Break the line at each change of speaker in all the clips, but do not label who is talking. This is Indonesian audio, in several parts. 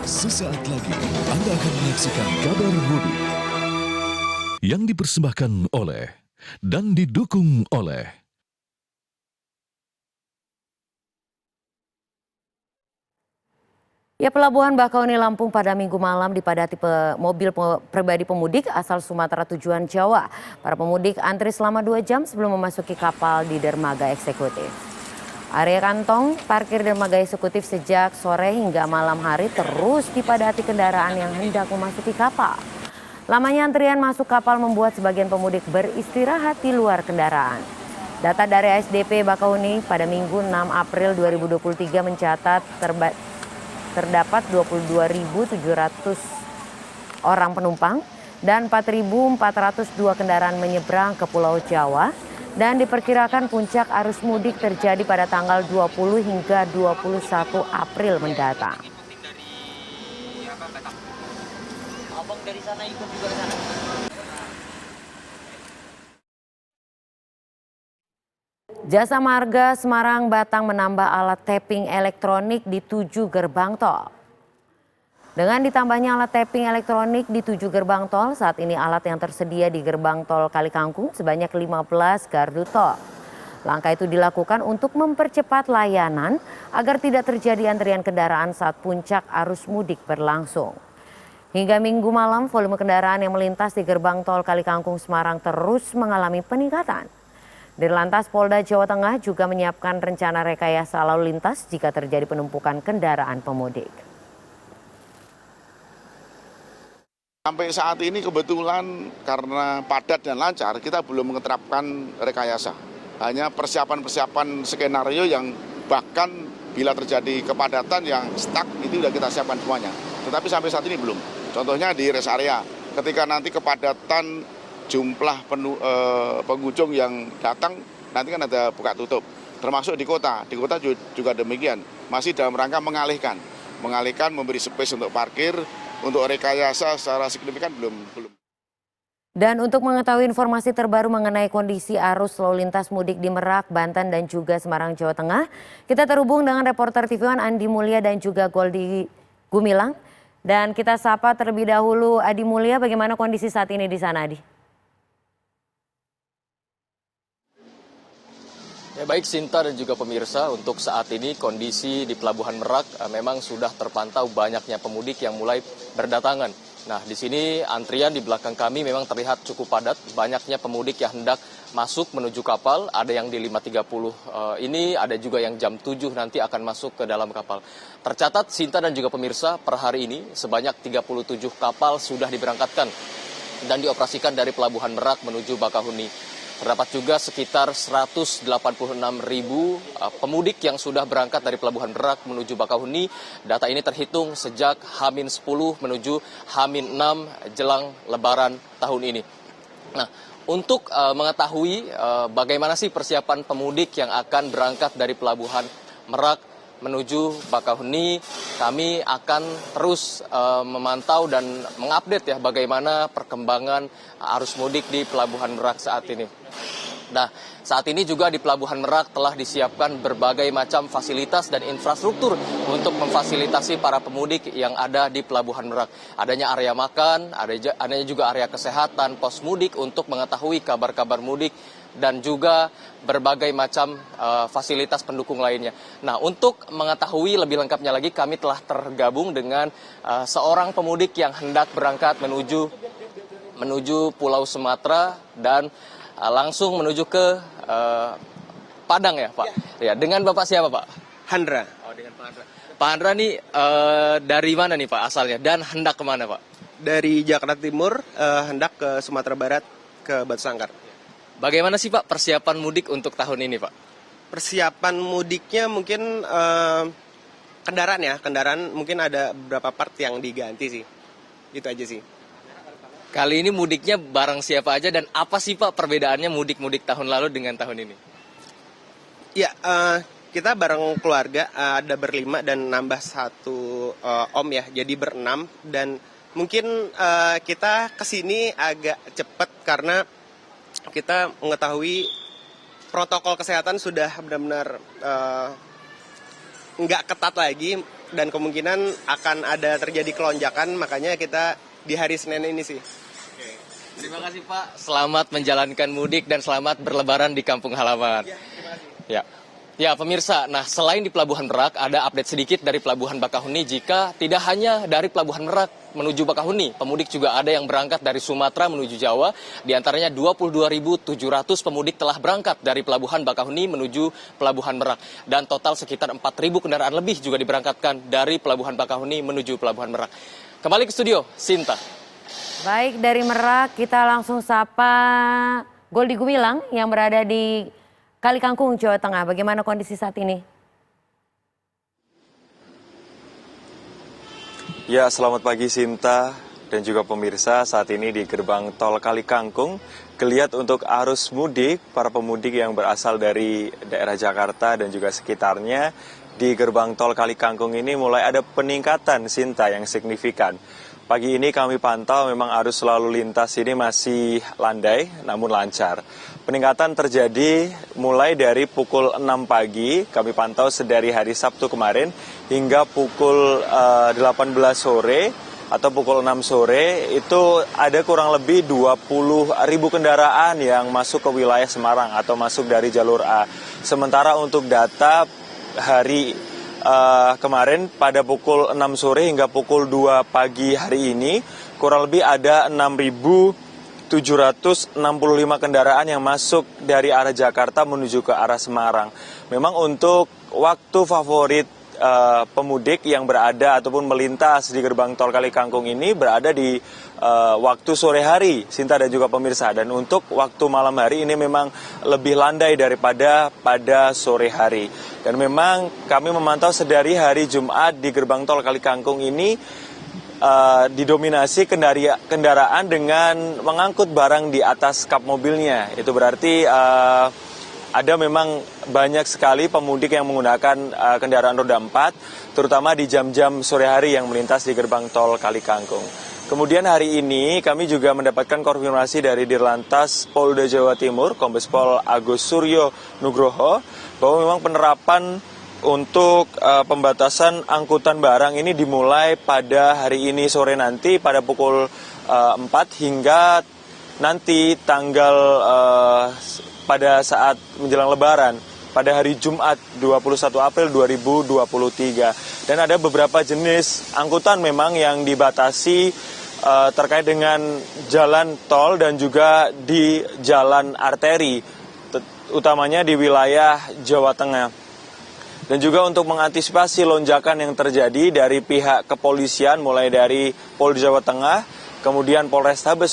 Sesaat lagi Anda akan menyaksikan kabar mudik yang dipersembahkan oleh dan didukung oleh
Pelabuhan Bakauheni Lampung pada Minggu malam dipadati mobil pribadi pemudik asal Sumatera tujuan Jawa. Para pemudik antri selama 2 jam sebelum memasuki kapal di dermaga eksekutif. Area kantong parkir dermaga eksekutif sejak sore hingga malam hari terus dipadati kendaraan yang hendak memasuki kapal. Lamanya antrian masuk kapal membuat sebagian pemudik beristirahat di luar kendaraan. Data dari ASDP Bakauheni pada Minggu 6 April 2023 mencatat terdapat 22.700 orang penumpang dan 4.402 kendaraan menyeberang ke Pulau Jawa dan diperkirakan puncak arus mudik terjadi pada tanggal 20 hingga 21 April mendatang.
Abang dari sana ikut juga ke sana.
Jasa Marga Semarang Batang menambah alat tapping elektronik di 7 gerbang tol. Dengan ditambahnya alat tapping elektronik di 7 gerbang tol, saat ini alat yang tersedia di gerbang tol Kalikangkung sebanyak 15 gardu tol. Langkah itu dilakukan untuk mempercepat layanan agar tidak terjadi antrian kendaraan saat puncak arus mudik berlangsung. Hingga Minggu malam, volume kendaraan yang melintas di gerbang tol Kalikangkung Semarang terus mengalami peningkatan. Dirlantas Polda Jawa Tengah juga menyiapkan rencana rekayasa lalu lintas jika terjadi penumpukan kendaraan pemudik.
Sampai saat ini kebetulan karena padat dan lancar, kita belum menerapkan rekayasa. Hanya persiapan-persiapan skenario yang bahkan bila terjadi kepadatan yang stuck itu sudah kita siapkan semuanya. Tetapi sampai saat ini belum. Contohnya di rest area, ketika nanti kepadatan jumlah pengunjung yang datang nanti kan ada buka tutup, termasuk di kota juga demikian, masih dalam rangka mengalihkan, memberi space untuk parkir, untuk rekayasa secara signifikan belum.
Dan untuk mengetahui informasi terbaru mengenai kondisi arus lalu lintas mudik di Merak, Banten dan juga Semarang, Jawa Tengah, kita terhubung dengan reporter TV One Andi Mulya dan juga Goldi Gumilang. Dan kita sapa terlebih dahulu Adi Mulya, bagaimana kondisi saat ini di sana, Adi?
Ya baik Sinta dan juga pemirsa, untuk saat ini kondisi di Pelabuhan Merak memang sudah terpantau banyaknya pemudik yang mulai berdatangan. Nah di sini antrian di belakang kami memang terlihat cukup padat, banyaknya pemudik yang hendak masuk menuju kapal, ada yang di 5.30 ini, ada juga yang jam 7 nanti akan masuk ke dalam kapal. Tercatat Sinta dan juga pemirsa, per hari ini sebanyak 37 kapal sudah diberangkatkan dan dioperasikan dari Pelabuhan Merak menuju Bakauheni. Terdapat juga sekitar 186.000 pemudik yang sudah berangkat dari Pelabuhan Merak menuju Bakauheni. Data ini terhitung sejak H-10 menuju H-6 jelang Lebaran tahun ini. Nah, untuk mengetahui bagaimana sih persiapan pemudik yang akan berangkat dari Pelabuhan Merak menuju Bakauheni, kami akan terus memantau dan mengupdate ya bagaimana perkembangan arus mudik di Pelabuhan Merak saat ini. Nah, saat ini juga di Pelabuhan Merak telah disiapkan berbagai macam fasilitas dan infrastruktur untuk memfasilitasi para pemudik yang ada di Pelabuhan Merak. Adanya area makan, adanya juga area kesehatan, pos mudik untuk mengetahui kabar-kabar mudik, dan juga berbagai macam fasilitas pendukung lainnya. Nah, untuk mengetahui lebih lengkapnya lagi, kami telah tergabung dengan seorang pemudik yang hendak berangkat menuju Pulau Sumatera dan langsung menuju ke Padang ya Pak? Ya, dengan Bapak siapa Pak?
Handra.
Oh, dengan Pak Handra. Pak Handra nih dari mana nih Pak asalnya dan hendak kemana Pak?
Dari Jakarta Timur hendak ke Sumatera Barat ke Batu Sangkar.
Bagaimana sih Pak persiapan mudik untuk tahun ini Pak?
Persiapan mudiknya mungkin kendaraan mungkin ada beberapa part yang diganti sih. Itu aja sih.
Kali ini mudiknya bareng siapa aja dan apa sih Pak perbedaannya mudik-mudik tahun lalu dengan tahun ini?
Ya, kita bareng keluarga ada berlima dan nambah satu om ya, jadi berenam. Dan mungkin kita kesini agak cepat karena kita mengetahui protokol kesehatan sudah benar-benar nggak ketat lagi. dan kemungkinan akan ada terjadi kelonjakan, makanya kita di hari Senin ini sih.
Terima kasih Pak, selamat menjalankan mudik dan selamat berlebaran di kampung halaman. Ya, pemirsa, nah selain di Pelabuhan Merak, ada update sedikit dari Pelabuhan Bakahuni jika tidak hanya dari Pelabuhan Merak menuju Bakahuni, pemudik juga ada yang berangkat dari Sumatera menuju Jawa, di antaranya 22.700 pemudik telah berangkat dari Pelabuhan Bakahuni menuju Pelabuhan Merak, dan total sekitar 4.000 kendaraan lebih juga diberangkatkan dari Pelabuhan Bakahuni menuju Pelabuhan Merak. Kembali ke studio, Sinta.
Baik, dari Merak kita langsung sapa Goldi Gumilang yang berada di Kali Kangkung, Jawa Tengah. Bagaimana kondisi saat ini?
Ya, selamat pagi Sinta dan juga pemirsa. Saat ini di gerbang tol Kali Kangkung, geliat untuk arus mudik, para pemudik yang berasal dari daerah Jakarta dan juga sekitarnya, di gerbang tol Kali Kangkung ini mulai ada peningkatan Sinta yang signifikan. Pagi ini kami pantau memang arus lalu lintas ini masih landai namun lancar. Peningkatan terjadi mulai dari pukul 6 pagi, kami pantau sedari hari Sabtu kemarin, hingga pukul 18 sore atau pukul 6 sore, itu ada kurang lebih 20.000 kendaraan yang masuk ke wilayah Semarang atau masuk dari jalur A. Sementara untuk data hari kemarin pada pukul 6 sore hingga pukul 2 pagi hari ini, kurang lebih ada 6.765 kendaraan yang masuk dari arah Jakarta menuju ke arah Semarang. Memang untuk waktu favorit pemudik yang berada ataupun melintas di gerbang tol Kali Kangkung ini berada di waktu sore hari, Sinta dan juga pemirsa. Dan untuk waktu malam hari ini memang lebih landai daripada pada sore hari. Dan memang kami memantau sedari hari Jumat di gerbang tol Kali Kangkung ini didominasi kendaraan dengan mengangkut barang di atas kap mobilnya. Itu berarti ada memang banyak sekali pemudik yang menggunakan kendaraan roda 4, terutama di jam-jam sore hari yang melintas di gerbang tol Kali Kangkung. Kemudian hari ini kami juga mendapatkan konfirmasi dari Dirlantas Polda Jawa Timur, Kombes Pol Agus Suryo Nugroho, bahwa memang penerapan untuk pembatasan angkutan barang ini dimulai pada hari ini sore nanti pada pukul 4 hingga nanti tanggal pada saat menjelang Lebaran pada hari Jumat 21 April 2023. Dan ada beberapa jenis angkutan memang yang dibatasi terkait dengan jalan tol dan juga di jalan arteri, utamanya di wilayah Jawa Tengah. Dan juga untuk mengantisipasi lonjakan yang terjadi dari pihak kepolisian mulai dari Polda Jawa Tengah, kemudian Polrestabes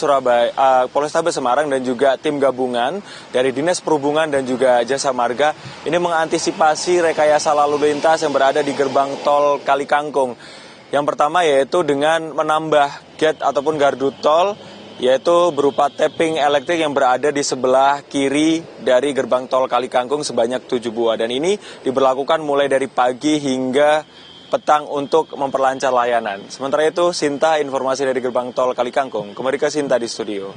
Semarang dan juga tim gabungan dari Dinas Perhubungan dan juga Jasa Marga ini mengantisipasi rekayasa lalu lintas yang berada di gerbang tol Kali Kangkung. Yang pertama yaitu dengan menambah gate ataupun gardu tol, yaitu berupa tapping elektrik yang berada di sebelah kiri dari gerbang tol Kali Kangkung sebanyak 7 buah. Dan ini diberlakukan mulai dari pagi hingga petang untuk memperlancar layanan. Sementara itu, Sinta, informasi dari gerbang tol Kali Kangkung. Kembali ke Sinta di studio.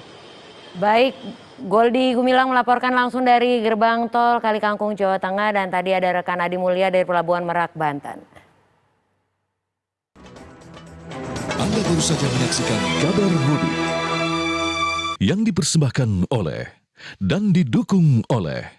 Baik, Goldi Gumilang melaporkan langsung dari gerbang tol Kali Kangkung, Jawa Tengah, dan tadi ada rekan Adi Mulya dari Pelabuhan Merak, Banten.
Anda baru saja menyaksikan Kabar Mudik yang dipersembahkan oleh dan didukung oleh